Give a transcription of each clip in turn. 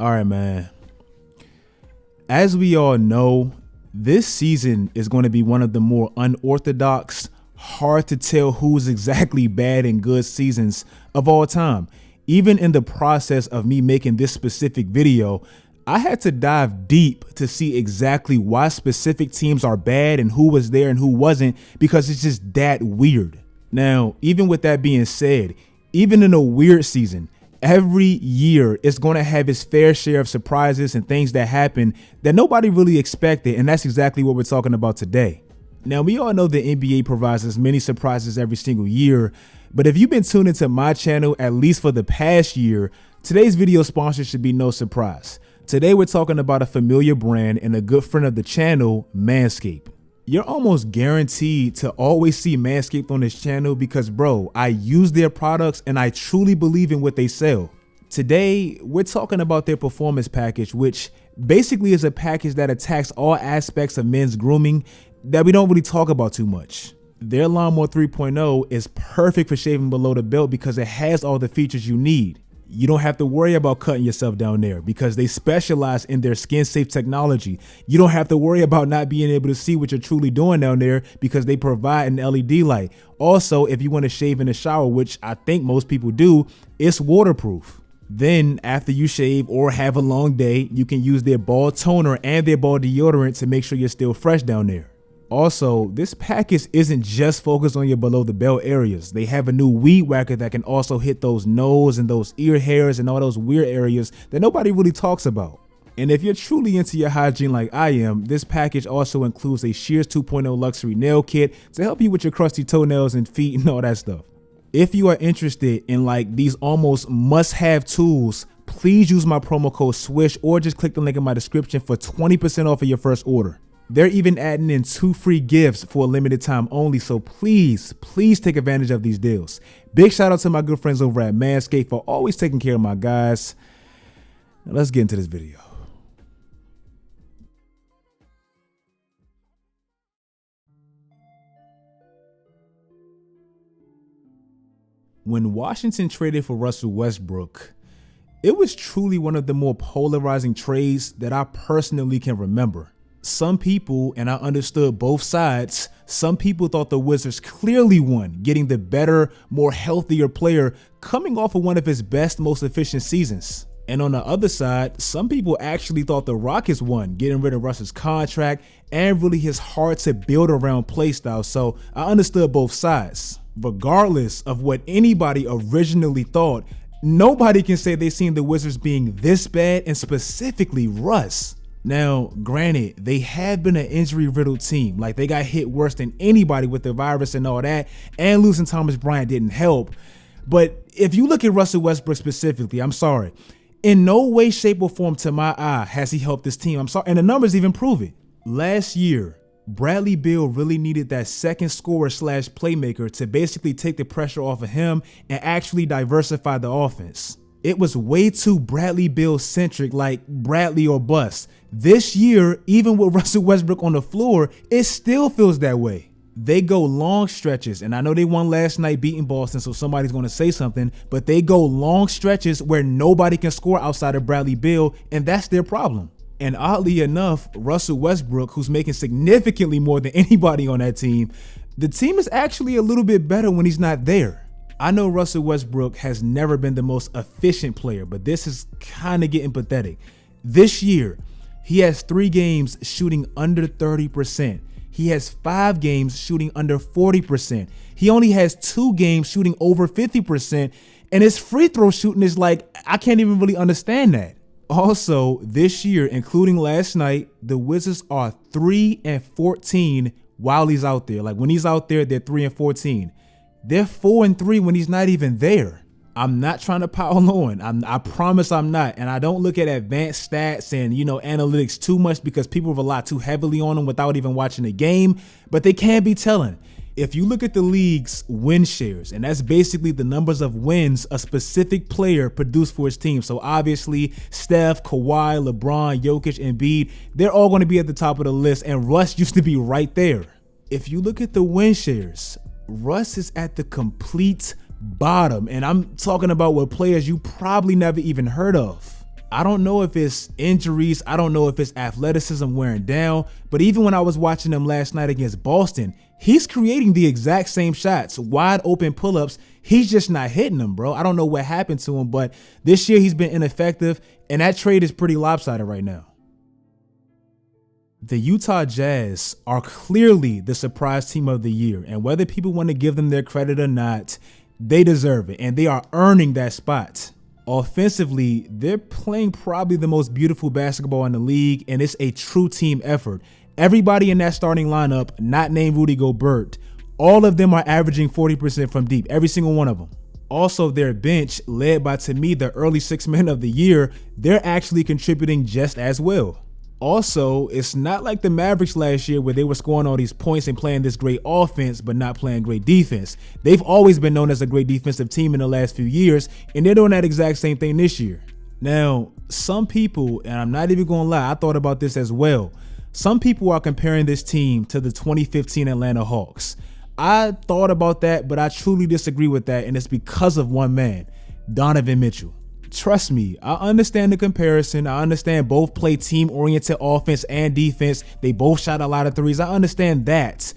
All right, man. As we all know, this season is going to be one of the more unorthodox, hard to tell who's exactly bad and good seasons of all time. Even in the process of me making this specific video, I had to dive deep to see exactly why specific teams are bad and who was there and who wasn't, because it's just that weird. Now, even with that being said, even in a weird season, every year it's going to have its fair share of surprises and things that happen that nobody really expected, and that's exactly what we're talking about today. Now, we all know the NBA provides us many surprises every single year, but if you've been tuned into my channel at least for the past year, today's video sponsor should be no surprise. Today we're talking about a familiar brand and a good friend of the channel, Manscaped. You're almost guaranteed to always see Manscaped on this channel because, bro, I use their products and I truly believe in what they sell. Today, we're talking about their performance package, which basically is a package that attacks all aspects of men's grooming that we don't really talk about too much. Their Lawnmower 3.0 is perfect for shaving below the belt because it has all the features you need. You don't have to worry about cutting yourself down there because they specialize in their skin safe technology. You don't have to worry about not being able to see what you're truly doing down there because they provide an LED light. Also, if you want to shave in the shower, which I think most people do, it's waterproof. Then after you shave or have a long day, you can use their ball toner and their ball deodorant to make sure you're still fresh down there. Also, this package isn't just focused on your below the belt areas. They have a new weed whacker that can also hit those nose and those ear hairs and all those weird areas that nobody really talks about. And if you're truly into your hygiene like I am, this package also includes a Shears 2.0 luxury nail kit to help you with your crusty toenails and feet and all that stuff. If you are interested in like these almost must-have tools, please use my promo code SWISH or just click the link in my description for 20% off of your first order. They're even adding in 2 free gifts for a limited time only, so please take advantage of these deals. Big shout out to my good friends over at Manscaped for always taking care of my guys. Now let's get into this video. When Washington traded for Russell Westbrook, it was truly one of the more polarizing trades that I personally can remember. Some people, and I understood both sides, some people thought the Wizards clearly won, getting the better, more healthier player coming off of one of his best, most efficient seasons. And on the other side, some people actually thought the Rockets won, getting rid of Russ's contract and really his hard to build around play style. So I understood both sides. Regardless of what anybody originally thought, nobody can say they've seen the Wizards being this bad, and specifically Russ. Now, granted, they have been an injury-riddled team. Like, they got hit worse than anybody with the virus and all that, and losing Thomas Bryant didn't help. But if you look at Russell Westbrook specifically, I'm sorry, in no way, shape, or form to my eye has he helped this team. I'm sorry, and the numbers even prove it. Last year, Bradley Beal really needed that second scorer slash playmaker to basically take the pressure off of him and actually diversify the offense. It was way too Bradley Beal centric, like Bradley or bust. This year, even with Russell Westbrook on the floor, it still feels that way. They go long stretches, and I know they won last night beating Boston, so somebody's going to say something, but they go long stretches where nobody can score outside of Bradley Beal, and that's their problem. And oddly enough, Russell Westbrook, who's making significantly more than anybody on that team, the team is actually a little bit better when he's not there. I know Russell Westbrook has never been the most efficient player, but this is kind of getting pathetic. This year, he has 3 games shooting under 30%. He has 5 games shooting under 40%. He only has 2 games shooting over 50%. And his free throw shooting is like, I can't even really understand that. Also, this year, including last night, the Wizards are 3-14 while he's out there. Like, when he's out there, they're 3-14. They're 4-3 when he's not even there. I'm not trying to pile on. I promise I'm not. And I don't look at advanced stats and, analytics too much because people rely too heavily on them without even watching the game. But they can be telling. If you look at the league's win shares, and that's basically the numbers of wins a specific player produced for his team. So obviously, Steph, Kawhi, LeBron, Jokic, Embiid, they're all going to be at the top of the list. And Russ used to be right there. If you look at the win shares, Russ is at the complete bottom, and I'm talking about with players you probably never even heard of. I don't know if it's injuries, I don't know if it's athleticism wearing down, but even when I was watching him last night against Boston, he's creating the exact same shots, wide open pull-ups. He's just not hitting them, bro. I don't know what happened to him, but this year he's been ineffective, and that trade is pretty lopsided right now. The Utah Jazz are clearly the surprise team of the year, and whether people want to give them their credit or not, they deserve it, and they are earning that spot. Offensively, they're playing probably the most beautiful basketball in the league, and it's a true team effort. Everybody in that starting lineup, not named Rudy Gobert, all of them are averaging 40% from deep, every single one of them. Also, their bench, led by, to me, the early 6 men of the year, they're actually contributing just as well. Also, it's not like the Mavericks last year where they were scoring all these points and playing this great offense but not playing great defense. They've always been known as a great defensive team in the last few years, and they're doing that exact same thing this year. Now, some people, and I'm not even going to lie, I thought about this as well. Some people are comparing this team to the 2015 Atlanta Hawks. I thought about that, but I truly disagree with that, and it's because of one man, Donovan Mitchell. Trust me, I understand the comparison. I understand both play team-oriented offense and defense. They both shot a lot of threes. I understand that.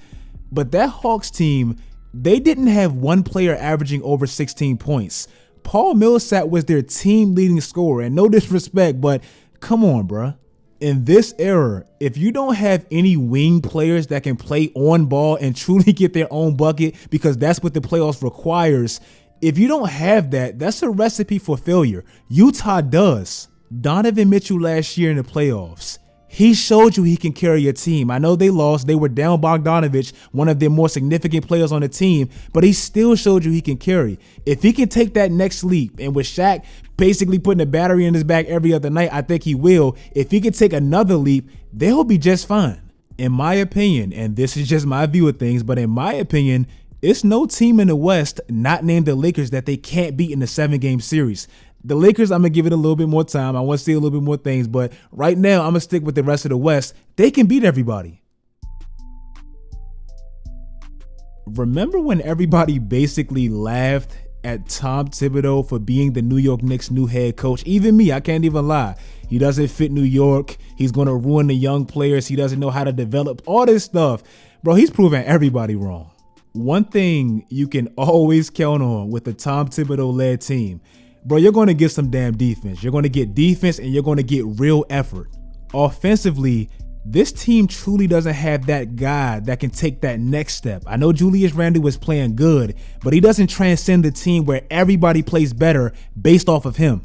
But that Hawks team, they didn't have one player averaging over 16 points. Paul Millsap was their team leading scorer, and no disrespect, but come on, bruh. In this era, if you don't have any wing players that can play on ball and truly get their own bucket, because that's what the playoffs requires, if you don't have that, that's a recipe for failure. Utah does. Donovan Mitchell last year in the playoffs, he showed you he can carry a team. I know they lost. They were down Bogdanovich, one of their more significant players on the team, but he still showed you he can carry. If he can take that next leap, and with Shaq basically putting a battery in his back every other night, I think he will. If he can take another leap, they'll be just fine. In my opinion, and this is just my view of things, but in my opinion, it's no team in the West, not named the Lakers, that they can't beat in the 7-game series. The Lakers, I'm going to give it a little bit more time. I want to see a little bit more things, but right now I'm going to stick with the rest of the West. They can beat everybody. Remember when everybody basically laughed at Tom Thibodeau for being the New York Knicks' new head coach? Even me, I can't even lie. He doesn't fit New York. He's going to ruin the young players. He doesn't know how to develop all this stuff. Bro, he's proving everybody wrong. One thing you can always count on with the Tom Thibodeau-led team, bro, you're going to get some damn defense. You're going to get defense, and you're going to get real effort. Offensively, this team truly doesn't have that guy that can take that next step. I know Julius Randle was playing good, but he doesn't transcend the team where everybody plays better based off of him.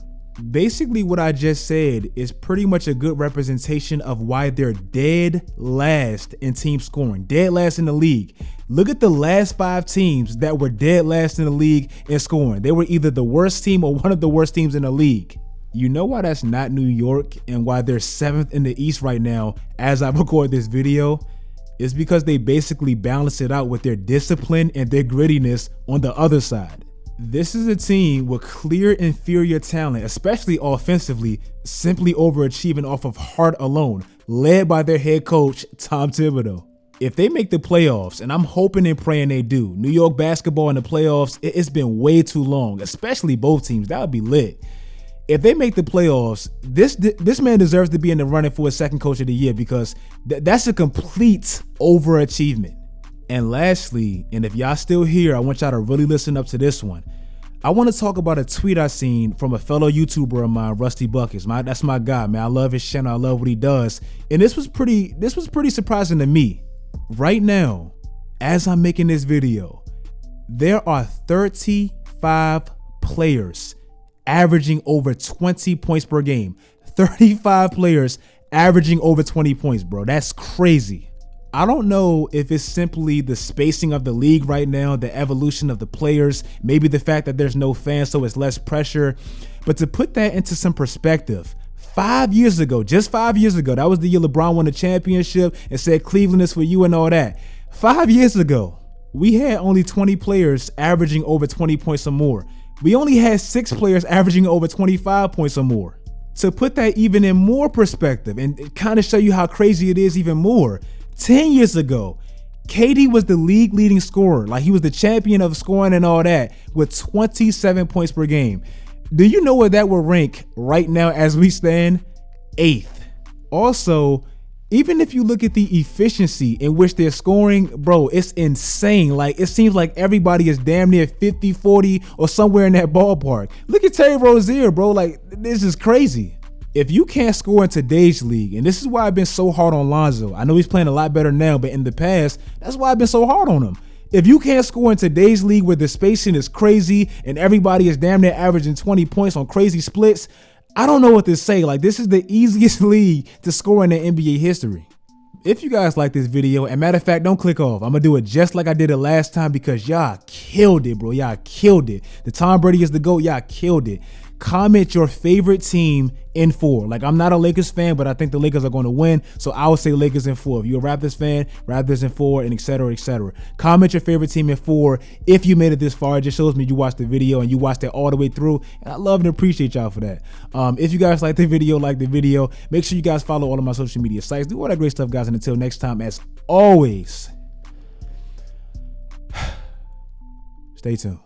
Basically, what I just said is pretty much a good representation of why they're dead last in team scoring, dead last in the league. Look at the last 5 teams that were dead last in the league in scoring. They were either the worst team or one of the worst teams in the league. You know why that's not New York and why they're 7th in the East right now as I record this video? It's because they basically balance it out with their discipline and their grittiness on the other side. This is a team with clear inferior talent, especially offensively, simply overachieving off of heart alone, led by their head coach, Tom Thibodeau. If they make the playoffs, and I'm hoping and praying they do, New York basketball in the playoffs, it's been way too long, especially both teams. That would be lit. If they make the playoffs, this man deserves to be in the running for a second coach of the year, because that's a complete overachievement. And lastly, and if y'all still here, I want y'all to really listen up to this one. I want to talk about a tweet I seen from a fellow YouTuber of mine, Rusty Buckets. That's my guy, man. I love his channel. I love what he does. And this was pretty surprising to me. Right now, as I'm making this video, there are 35 players averaging over 20 points per game. 35 players averaging over 20 points, bro. That's crazy. I don't know if it's simply the spacing of the league right now, the evolution of the players, maybe the fact that there's no fans, so it's less pressure. But to put that into some perspective, 5 years ago, just 5 years ago, that was the year LeBron won the championship and said Cleveland is for you and all that. 5 years ago, we had only 20 players averaging over 20 points or more. We only had 6 players averaging over 25 points or more. To put that even in more perspective and kind of show you how crazy it is even more, 10 years ago, KD was the league leading scorer. Like, he was the champion of scoring and all that with 27 points per game. Do you know where that will rank right now as we stand? 8th. Also, even if you look at the efficiency in which they're scoring, bro, it's insane. Like, it seems like everybody is damn near 50, 40, or somewhere in that ballpark. Look at Terry Rozier, bro. Like, this is crazy. If you can't score in today's league, and this is why I've been so hard on Lonzo. I know he's playing a lot better now, but in the past, that's why I've been so hard on him. If you can't score in today's league where the spacing is crazy and everybody is damn near averaging 20 points on crazy splits, I don't know what to say. Like, this is the easiest league to score in the NBA history. If you guys like this video, and matter of fact, don't click off. I'm gonna do it just like I did it last time because y'all killed it, bro. Y'all killed it. The Tom Brady is the GOAT. Y'all killed it. Comment your favorite team in 4. Like, I'm not a Lakers fan, but I think the Lakers are going to win, so I would say Lakers in 4. If you're a Raptors fan, Raptors in 4, and etc., etc. Comment your favorite team in 4. If you made it this far, it just shows me you watched the video and you watched it all the way through, and I love and appreciate y'all for that. If you guys like the video, make sure you guys follow all of my social media sites. Do all that great stuff, guys, and until next time, as always, stay tuned.